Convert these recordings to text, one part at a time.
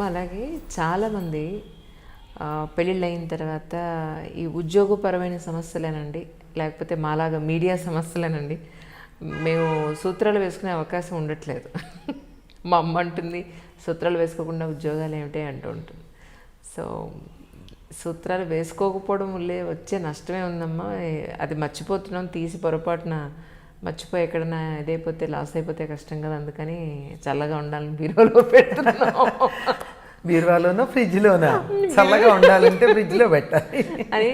అలాగే చాలామంది పెళ్ళిళ్ళు అయిన తర్వాత ఈ ఉద్యోగపరమైన సమస్యలేనండి, లేకపోతే మాలాగా మీడియా సమస్యలేనండి, మేము సూత్రాలు వేసుకునే అవకాశం ఉండట్లేదు. మా అమ్మ అంటుంది సూత్రాలు వేసుకోకుండా ఉద్యోగాలు ఏమిటి అంటూ ఉంటుంది. సో సూత్రాలు వేసుకోకపోవడం వల్లే వచ్చే నష్టమే ఉందమ్మా. అది మర్చిపోతున్నాం, తీసి పొరపాటున మర్చిపోయి ఎక్కడైనా ఇదైపోతే లాస్ అయిపోతే కష్టం కదా, అందుకని చల్లగా ఉండాలని బీరువాలో పెడుతున్నాం. బీరువాలోనో ఫ్రిడ్జ్లోనా? చల్లగా ఉండాలంటే ఫ్రిడ్జ్లో పెట్టాలి అని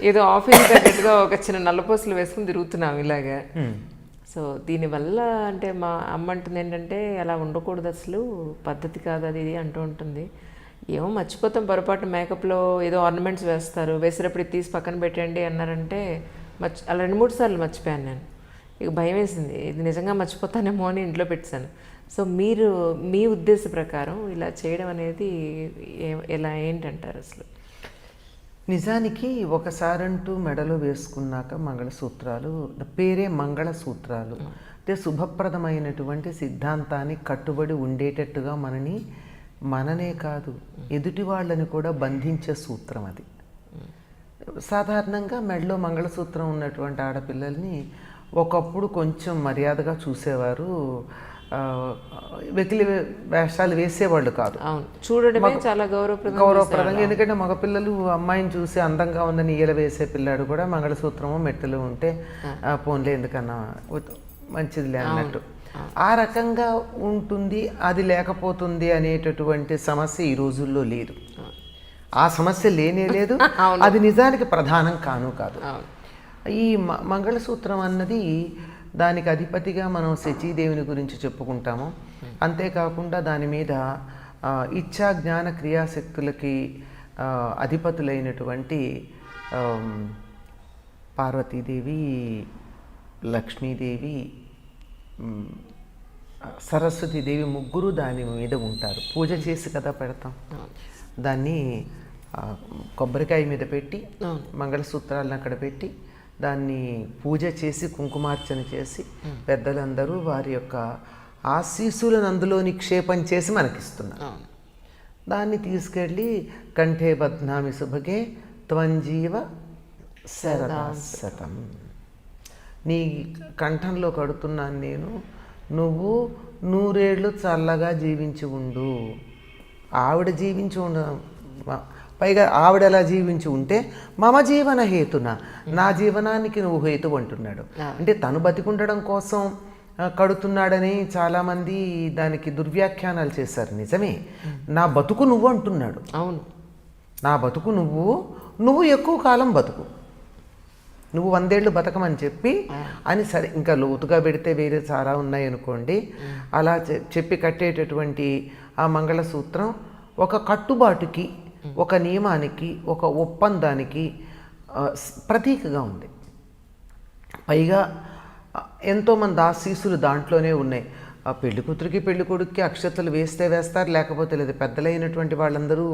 ఏదో ఆఫీస్ తగ్గట్టుగా ఒక చిన్న నల్లపూసలు వేసుకుని తిరుగుతున్నాం ఇలాగా. సో దీనివల్ల అంటే మా అమ్మ అంటుంది ఏంటంటే అలా ఉండకూడదు, అసలు పద్ధతి కాదు అది ఇది అంటూ ఉంటుంది. ఏమో మర్చిపోతాం పొరపాటు, మేకప్లో ఏదో ఆర్నమెంట్స్ వేస్తారు, వేసేటప్పుడు తీసి పక్కన పెట్టండి అన్నారంటే అలా 2-3 సార్లు మర్చిపోయాను నేను. ఇక భయం వేసింది, ఇది నిజంగా మర్చిపోతానేమో అని ఇంట్లో పెట్టాను. సో మీరు మీ ఉద్దేశ ప్రకారం ఇలా చేయడం అనేది ఎలా ఏంటంటారు అసలు? నిజానికి ఒకసారంటూ మెడలో వేసుకున్నాక మంగళసూత్రాలు, పేరే మంగళసూత్రాలు అంటే శుభప్రదమైనటువంటి సిద్ధాంతాన్ని కట్టుబడి ఉండేటట్టుగా మననే కాదు ఎదుటి వాళ్ళని కూడా బంధించే సూత్రం అది. సాధారణంగా మెడలో మంగళసూత్రం ఉన్నటువంటి ఆడపిల్లల్ని ఒకప్పుడు కొంచెం మర్యాదగా చూసేవారు, వెకిలి వేషాలు వేసేవాళ్ళు కాదు. చూడడమే చాలా గౌరవప్రదంగా. ఎందుకంటే మగపిల్లలు అమ్మాయిని చూసి అందంగా ఉందని ఈల వేసే పిల్లాడు కూడా మంగళసూత్రము మెట్టలు ఉంటే పోన్లే ఎందుకన్నా మంచిదిలే అన్నట్టు ఆ రకంగా ఉంటుంది. అది లేకపోతుంది అనేటటువంటి సమస్య ఈ రోజుల్లో లేదు. ఆ సమస్య లేనే లేదు, అది నిజానికి ప్రధానం కాదు. ఈ మంగళసూత్రం అన్నది దానికి అధిపతిగా మనం శచీదేవిని గురించి చెప్పుకుంటాము. అంతేకాకుండా దాని మీద ఇచ్ఛా జ్ఞాన క్రియాశక్తులకి అధిపతులైనటువంటి పార్వతీదేవి, లక్ష్మీదేవి, సరస్వతీదేవి ముగ్గురు దాని మీద ఉంటారు. పూజ చేసి కదా పెడతాం. దాన్ని కొబ్బరికాయ మీద పెట్టి మంగళసూత్రాలను అక్కడ పెట్టి దాన్ని పూజ చేసి కుంకుమార్చన చేసి పెద్దలందరూ వారి యొక్క ఆశీస్సులను అందులో నిక్షేపం చేసి మనకిస్తున్నారు. దాన్ని తీసుకెళ్ళి కంఠే బధ్నామి శుభగే త్వంజీవ శరదాశతం, నీ కంఠంలో కడుతున్నాను నేను, నువ్వు 100 ఏళ్ళు చల్లగా జీవించి ఉండు. ఆవిడ జీవించి ఉండ, పైగా ఆవిడ ఎలా జీవించి ఉంటే మమ జీవన హేతున, నా జీవనానికి నువ్వు హేతు అంటున్నాడు. అంటే తను బతికుండడం కోసం కడుతున్నాడని చాలామంది దానికి దుర్వ్యాఖ్యానాలు చేశారు. నిజమే, నా బతుకు నువ్వు అంటున్నాడు. అవును, నా బతుకు నువ్వు ఎక్కువ కాలం బతుకు, నువ్వు 100 ఏళ్ళు బతకమని చెప్పి అని. సరే, ఇంకా లోతుగా పెడితే వేరే చాలా ఉన్నాయి అనుకోండి. అలా చెప్పి కట్టేటటువంటి ఆ మంగళసూత్రం ఒక కట్టుబాటుకి, ఒక నియమానికి, ఒక ఒప్పందానికి ప్రతీకగా ఉంది. పైగా ఎంతోమంది ఆశీస్సులు దాంట్లోనే ఉన్నాయి. ఆ పెళ్లి కూతురికి పెళ్లి కొడుక్కి అక్షతలు వేస్తే వేస్తారు, లేకపోతే లేదు. పెద్దలైనటువంటి వాళ్ళందరూ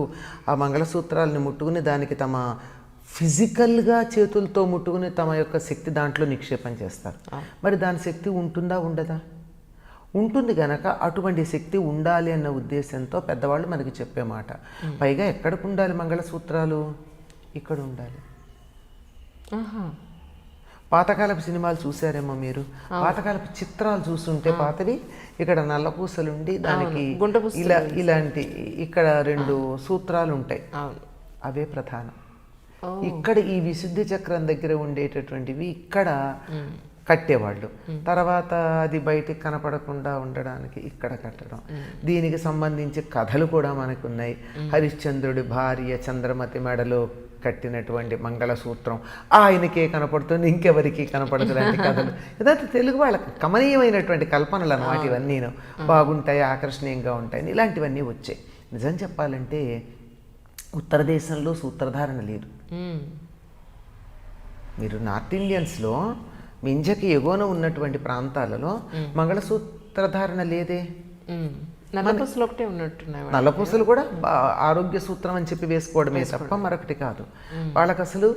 ఆ మంగళసూత్రాలను ముట్టుకుని దానికి తమ ఫిజికల్గా చేతులతో ముట్టుకుని తమ యొక్క శక్తి దాంట్లో నిక్షేపం చేస్తారు. మరి దాని శక్తి ఉంటుందా ఉండదా? ఉంటుంది గనక అటువంటి శక్తి ఉండాలి అన్న ఉద్దేశంతో పెద్దవాళ్ళు మనకి చెప్పే మాట. పైగా ఎక్కడికి ఉండాలి మంగళసూత్రాలు? ఇక్కడ ఉండాలి. పాతకాలపు సినిమాలు చూసారేమో మీరు, పాతకాలపు చిత్రాలు చూస్తుంటే పాతవి ఇక్కడ నల్లపూసలుండి దానికి ఇలాంటి ఇక్కడ 2 సూత్రాలు ఉంటాయి, అవే ప్రధానం. ఇక్కడ ఈ విశుద్ధి చక్రం దగ్గర ఉండేటటువంటివి ఇక్కడ కట్టేవాళ్ళు. తర్వాత అది బయటికి కనపడకుండా ఉండడానికి ఇక్కడ కట్టడం. దీనికి సంబంధించి కథలు కూడా మనకు ఉన్నాయి. హరిశ్చంద్రుడి భార్య చంద్రమతి మెడలో కట్టినటువంటి మంగళసూత్రం ఆయనకే కనపడుతుంది, ఇంకెవరికి కనపడదు లాంటి కథలు. ఇదంతా తెలుగు వాళ్ళకి కమనీయమైనటువంటి కల్పనలు అన్నమాట. ఇవన్నీ బాగుంటాయి, ఆకర్షణీయంగా ఉంటాయి, ఇలాంటివన్నీ వచ్చాయి. నిజం చెప్పాలంటే ఉత్తర దేశంలో సూత్రధారణ లేదు. మీరు నార్త్ ఇండియన్స్లో మింజకి ఎగువన ఉన్నటువంటి ప్రాంతాలలో మంగళసూత్రధారణ లేదే. నల్లపూసలు కూడా ఆరోగ్య సూత్రం అని చెప్పి వేసుకోవడమే తప్ప మరొకటి కాదు. వాళ్ళకి అసలు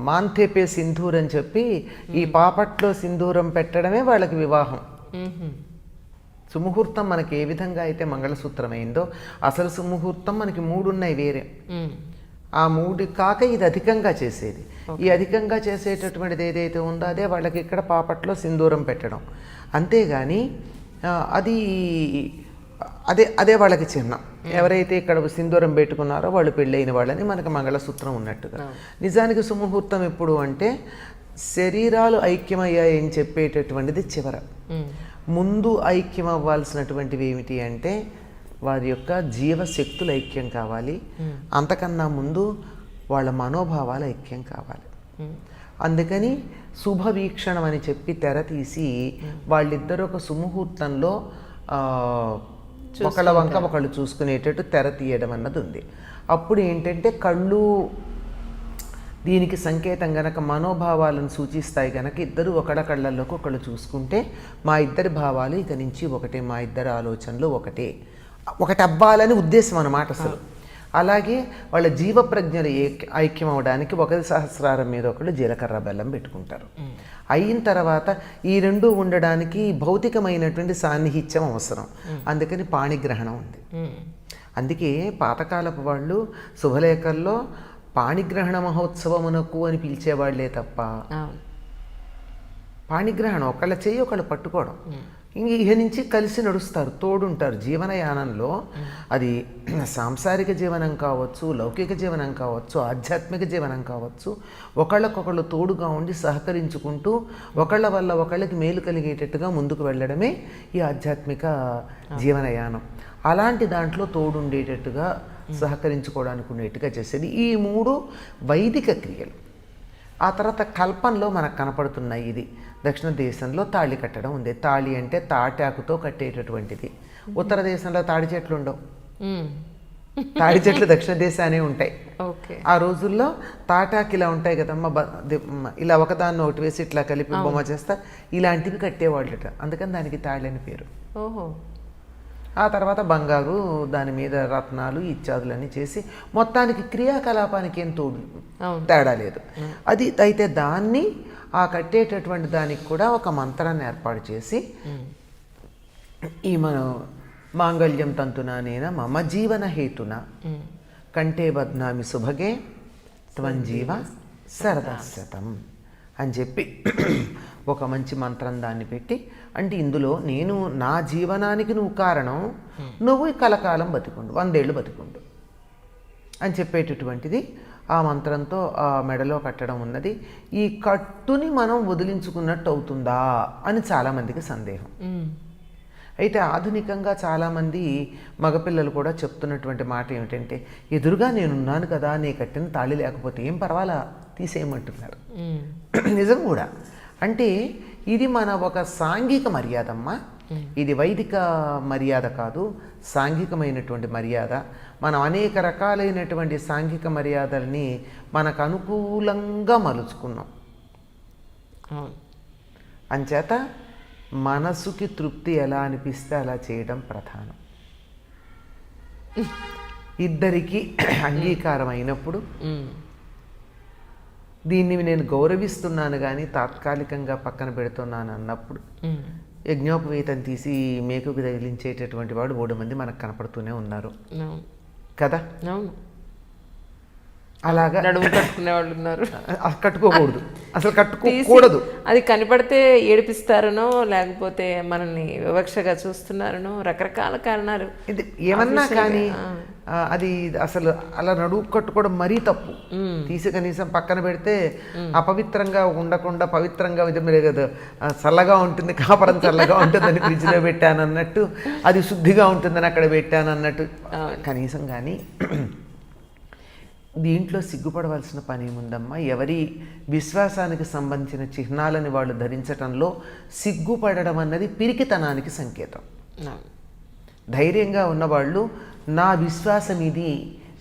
మాంథేపే సింధూర్ అని చెప్పి ఈ పాపట్లో సింధూరం పెట్టడమే వాళ్ళకి వివాహం. సుముహూర్తం మనకి ఏ విధంగా అయితే మంగళసూత్రం అయిందో అసలు సుముహూర్తం మనకి 3 ఉన్నాయి వేరే. ఆ 3 కాక ఇది అధికంగా చేసేది. ఈ అధికంగా చేసేటటువంటిది ఏదైతే ఉందో అదే వాళ్ళకి ఇక్కడ పాపట్లో సింధూరం పెట్టడం. అంతేగాని అది అదే వాళ్ళకి చిహ్నం. ఎవరైతే ఇక్కడ సింధూరం పెట్టుకున్నారో వాళ్ళు పెళ్ళైన వాళ్ళని మనకి మంగళసూత్రం ఉన్నట్టుగా. నిజానికి సుముహూర్తం ఎప్పుడు అంటే శరీరాలు ఐక్యమయ్యాయని చెప్పేటటువంటిది చివర. ముందు ఐక్యం అవ్వాల్సినటువంటివి ఏమిటి అంటే వారి యొక్క జీవశక్తులు ఐక్యం కావాలి. అంతకన్నా ముందు వాళ్ళ మనోభావాలు ఐక్యం కావాలి. అందుకని శుభవీక్షణం అని చెప్పి తెర తీసి వాళ్ళిద్దరూ ఒక సుముహూర్తంలో ఒకళ్ళ వంక ఒకళ్ళు చూసుకునేటట్టు తెర తీయడం అన్నది ఉంది. అప్పుడు ఏంటంటే కళ్ళు దీనికి సంకేతం గనక మనోభావాలను సూచిస్తాయి గనక ఇద్దరు ఒకళ్ళ కళ్ళల్లోకి ఒకళ్ళు చూసుకుంటే మా ఇద్దరి భావాలు ఇక నుంచి ఒకటే, మా ఇద్దరి ఆలోచనలు ఒకటే, ఒకటి అవ్వాలని ఉద్దేశం అన్నమాట అసలు. అలాగే వాళ్ళ జీవ ప్రజ్ఞలు ఐక్యం అవడానికి ఒకరి సహస్రారం మీద ఒకళ్ళు జీలకర్ర బెల్లం పెట్టుకుంటారు. అయిన తర్వాత ఈ రెండు ఉండడానికి భౌతికమైనటువంటి సాన్నిహిత్యం అవసరం. అందుకని పాణిగ్రహణం ఉంది. అందుకే పాతకాలపు వాళ్ళు శుభలేఖల్లో పాణిగ్రహణ మహోత్సవమునకు అని పిలిచేవాళ్లే తప్ప పాణిగ్రహణం ఒకళ్ళ చేయి ఒకళ్ళు పట్టుకోవడం. ఇంక ఇహ నుంచి కలిసి నడుస్తారు, తోడుంటారు జీవనయానంలో. అది సాంసారిక జీవనం కావచ్చు, లౌకిక జీవనం కావచ్చు, ఆధ్యాత్మిక జీవనం కావచ్చు. ఒకళ్ళకొకళ్ళు తోడుగా ఉండి సహకరించుకుంటూ ఒకళ్ళ వల్ల ఒకళ్ళకి మేలు కలిగేటట్టుగా ముందుకు వెళ్ళడమే ఈ ఆధ్యాత్మిక జీవనయానం. అలాంటి దాంట్లో తోడుండేటట్టుగా సహకరించుకోవడానికి ఉండేట్టుగా చేసేది ఈ 3 వైదిక క్రియలు. ఆ తర్వాత కల్పంలో మనకు కనపడుతున్నాయి. ఇది దక్షిణ దేశంలో తాళి కట్టడం ఉంది. తాళి అంటే తాటాకుతో కట్టేటటువంటిది. ఉత్తర దేశంలో తాడి చెట్లు ఉండవు. తాడి చెట్లు దక్షిణ దేశానే ఉంటాయి. ఆ రోజుల్లో తాటాకి ఇలా ఉంటాయి కదమ్మా, ఇలా ఒకదాన్ని ఒకటి వేసి ఇట్లా కలిపి బొమ్మ చేస్తా, ఇలాంటివి కట్టేవాళ్ళట. అందుకని దానికి తాళి అని పేరు. ఆ తర్వాత బంగారు, దాని మీద రత్నాలు ఇత్యాదులన్నీ చేసి మొత్తానికి క్రియాకలాపానికి ఏం తేడా లేదు. అది అయితే దాన్ని ఆ కట్టేటటువంటి దానికి కూడా ఒక మంత్రాన్ని ఏర్పాటు చేసి ఈ మన మాంగళ్యం తంతునానేన మమ జీవన హేతున కంటే బద్నామి శుభగే త్వంజీవ శరదశతం అని చెప్పి ఒక మంచి మంత్రం దాన్ని పెట్టి, అంటే ఇందులో నేను నా జీవనానికి నువ్వు కారణం, నువ్వు కలకాలం బతికుండు, 100 ఏళ్ళు బతికుండు అని చెప్పేటటువంటిది ఆ మంత్రంతో ఆ మెడలో కట్టడం ఉన్నది. ఈ కట్టుని మనం వదిలించుకున్నట్టు అవుతుందా అని చాలామందికి సందేహం. అయితే ఆధునికంగా చాలామంది మగపిల్లలు కూడా చెప్తున్నటువంటి మాట ఏమిటంటే, ఎదురుగా నేనున్నాను కదా, నీ కట్టిన తాళి లేకపోతే ఏం పర్వాలా తీసేయమంటున్నారు. నిజం కూడా. అంటే ఇది మన ఒక సాంఘిక మర్యాదమ్మా. ఇది వైదిక మర్యాద కాదు, సాంఘికమైనటువంటి మర్యాద. మనం అనేక రకాలైనటువంటి సాంఘిక మర్యాదల్ని మనకు అనుకూలంగా మలుచుకున్నాం. అంచేత మనసుకి తృప్తి ఎలా అనిపిస్తే అలా చేయడం ప్రధానం. ఇద్దరికి అంగీకారం అయినప్పుడు దీన్ని నేను గౌరవిస్తున్నాను కానీ తాత్కాలికంగా పక్కన పెడుతున్నాను అన్నప్పుడు యజ్ఞోపవీతం తీసి మేకుకు తగిలించేటటువంటి వాడు 3 మంది మనకు కనపడుతూనే ఉన్నారు కదా. అలాగా నడుము కట్టుకునే వాళ్ళు ఉన్నారు. కట్టుకోకూడదు, అసలు కట్టుకోకూడదు. అది కనపడితే ఏడిపిస్తారనో లేకపోతే మనల్ని వివక్షగా చూస్తున్నారనో రకరకాల కారణాలు. ఇది ఏమన్నా కానీ అది అసలు అలా నడుము కట్టుకోవడం మరీ తప్పు. తీసి కనీసం పక్కన పెడితే అపవిత్రంగా ఉండకుండా పవిత్రంగా కదా, చల్లగా ఉంటుంది, కాపరం చల్లగా ఉంటుందని ఫ్రిడ్జ్లో పెట్టాను అన్నట్టు, అది శుద్ధిగా ఉంటుందని అక్కడ పెట్టాను అన్నట్టు కనీసం. కానీ దీంట్లో సిగ్గుపడవలసిన పని ఏముందమ్మా? ఎవరి విశ్వాసానికి సంబంధించిన చిహ్నాలని వాళ్ళు ధరించటంలో సిగ్గుపడడం అన్నది పిరికితనానికి సంకేతం. ధైర్యంగా ఉన్నవాళ్ళు నా విశ్వాసం ఇది,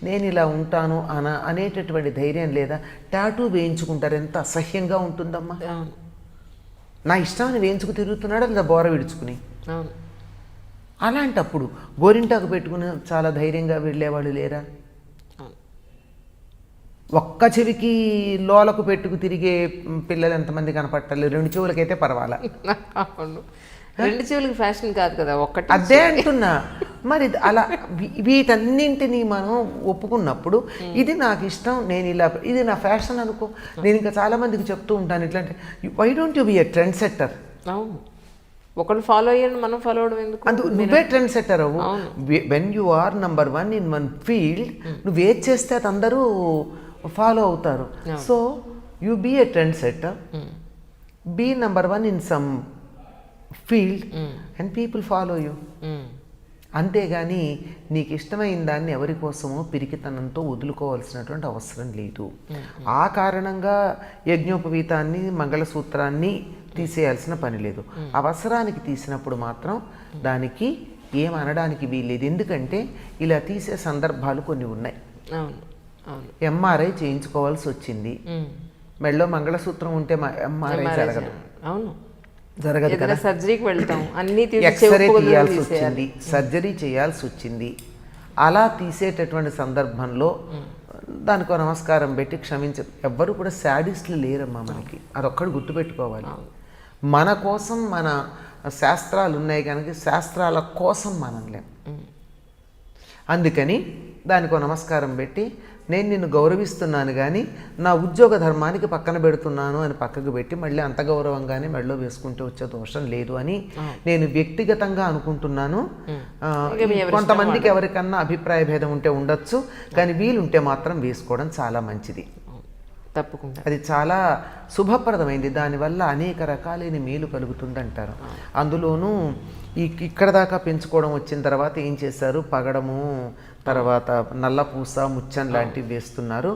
నేను ఇలా ఉంటాను అనేటటువంటి ధైర్యం లేదా టాటూ వేయించుకుంటారు. ఎంత అసహ్యంగా ఉంటుందమ్మా. నా ఇష్టాన్ని వేయించుకు తిరుగుతున్నాడు లేదా బోర విడుచుకుని. అలాంటప్పుడు గోరింటాకు పెట్టుకుని చాలా ధైర్యంగా వెళ్ళేవాళ్ళు లేరా? ఒక్క చెవికి లోలకు పెట్టుకు తిరిగే పిల్లలు ఎంతమంది కనపట్టాలి? 2 చెవులకైతే పర్వాలా. రెండు చెవులకి ఫ్యాషన్ కాదు కదా, ఒక్కటి. అదే అంటున్నా. మరి అలా వీటన్నింటినీ మనం ఒప్పుకున్నప్పుడు ఇది నాకు ఇష్టం, నేను ఇలా, ఇది నా ఫ్యాషన్ అనుకో. నేను ఇంకా చాలా మందికి చెప్తూ ఉంటాను ఇట్లాంటి, why don't you be a trend setter? అవును, ఒకళ్ళు ఫాలో అయ్యండి, మనం ఫాలో అవడం ఎందుకు? నువ్వే ట్రెండ్ సెట్టర్ అవ్వు. When you are number 1 in one field, నువ్వు ఏది చేస్తే అది అందరూ ఫాలో అవుతారు. So you be a trend setter, be number 1 in some field and people follow you. అంతేగాని నీకు ఇష్టమైన దాన్ని ఎవరి కోసమో పిరికితనంతో వదులుకోవాల్సినటువంటి అవసరం లేదు. ఆ కారణంగా యజ్ఞోపవీతాన్ని, మంగళసూత్రాన్ని తీసేయాల్సిన పని లేదు. అవసరానికి తీసినప్పుడు మాత్రం దానికి ఏమనడానికి వీల్లేదు. ఎందుకంటే ఇలా తీసే సందర్భాలు కొన్ని ఉన్నాయి. ఎంఆర్ఐ చేయించుకోవాల్సి వచ్చింది, మెడలో మంగళసూత్రం ఉంటే ఎంఆర్ఐ జరగదు. అవును, జరగదు కదా. సర్జరీకి వెళ్తాం, ఎక్స్రే తీయాల్సి వచ్చింది, సర్జరీ చేయాల్సి వచ్చింది. అలా తీసేటటువంటి సందర్భంలో దానికో నమస్కారం పెట్టి క్షమించ, ఎవ్వరు కూడా శాడిస్టులు లేరమ్మా మనకి. అదొక్కడు గుర్తుపెట్టుకోవాలి. మన కోసం మన శాస్త్రాలు ఉన్నాయి కనుక శాస్త్రాల కోసం మనం లేం. అందుకని దానికో నమస్కారం పెట్టి, నేను నిన్ను గౌరవిస్తున్నాను కానీ నా ఉద్యోగ ధర్మానికి పక్కన పెడుతున్నాను అని పక్కకు పెట్టి మళ్ళీ అంత గౌరవంగానే మెడలో వేసుకుంటే వచ్చే దోషం లేదు అని నేను వ్యక్తిగతంగా అనుకుంటున్నాను. కొంతమందికి ఎవరికన్నా అభిప్రాయ భేదం ఉంటే ఉండొచ్చు, కానీ వీలుంటే మాత్రం వేసుకోవడం చాలా మంచిది. తప్పకుండా అది చాలా శుభప్రదమైంది. దానివల్ల అనేక రకాలైన మేలు కలుగుతుందంటారు. అందులోనూ ఇక్కడ దాకా పెంచుకోవడం వచ్చిన తర్వాత ఏం చేశారు, పగడము, తర్వాత నల్లపూస, ముచ్చం లాంటివి వేస్తున్నారు.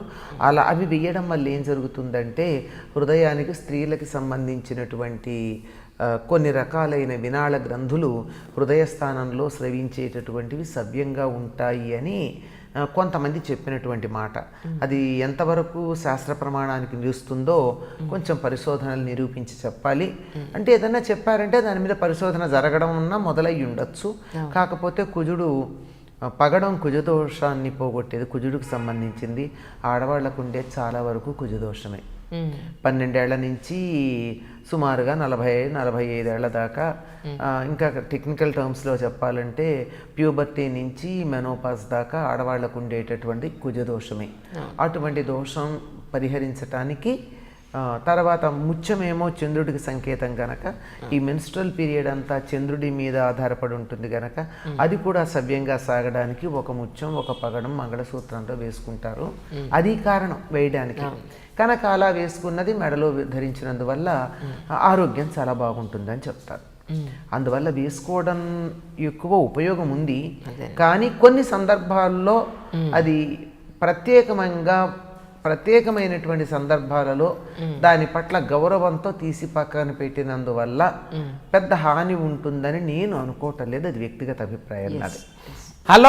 అలా అవి వేయడం వల్ల ఏం జరుగుతుందంటే హృదయానికి, స్త్రీలకి సంబంధించినటువంటి కొన్ని రకాలైన వినాళ గ్రంథులు హృదయ స్థానంలో స్రవించేటటువంటివి సవ్యంగా ఉంటాయి అని కొంతమంది చెప్పినటువంటి మాట. అది ఎంతవరకు శాస్త్ర ప్రమాణానికి నిలుస్తుందో కొంచెం పరిశోధనలు నిరూపించి చెప్పాలి. అంటే ఏదన్నా చెప్పారంటే దాని మీద పరిశోధన జరగడం ఉన్నా మొదలయ్యి ఉండొచ్చు. కాకపోతే కుజుడు పగడం కుజదోషాన్ని పోగొట్టేది, కుజుడికి సంబంధించింది. ఆడవాళ్లకు ఉండే చాలా వరకు కుజదోషమే. 12 ఏళ్ల నుంచి సుమారుగా 40-45 ఏళ్ల దాకా, ఇంకా టెక్నికల్ టర్మ్స్లో చెప్పాలంటే ప్యూబర్టీ నుంచి మెనోపాస్ దాకా ఆడవాళ్లకు ఉండేటటువంటి కుజదోషమే. అటువంటి దోషం పరిహరించటానికి తర్వాత ముత్యమేమో చంద్రుడికి సంకేతం గనక ఈ మెన్స్ట్రల్ పీరియడ్ అంతా చంద్రుడి మీద ఆధారపడి ఉంటుంది గనక అది కూడా సవ్యంగా సాగడానికి ఒక ముత్యం, ఒక పగడం మంగళసూత్రంతో వేసుకుంటారు. అది కారణం వేయడానికి. కనుక అలా వేసుకున్నది మెడలో ధరించినందువల్ల ఆరోగ్యం చాలా బాగుంటుందని చెప్తారు. అందువల్ల వేసుకోవడం ఎక్కువ ఉపయోగం ఉంది. కానీ కొన్ని సందర్భాల్లో అది ప్రత్యేకమైనటువంటి సందర్భాలలో దాని పట్ల గౌరవంతో తీసి పక్కన పెట్టినందువల్ల పెద్ద హాని ఉంటుందని నేను అనుకోవటం లేదు. అది వ్యక్తిగత అభిప్రాయం నాది. హలో.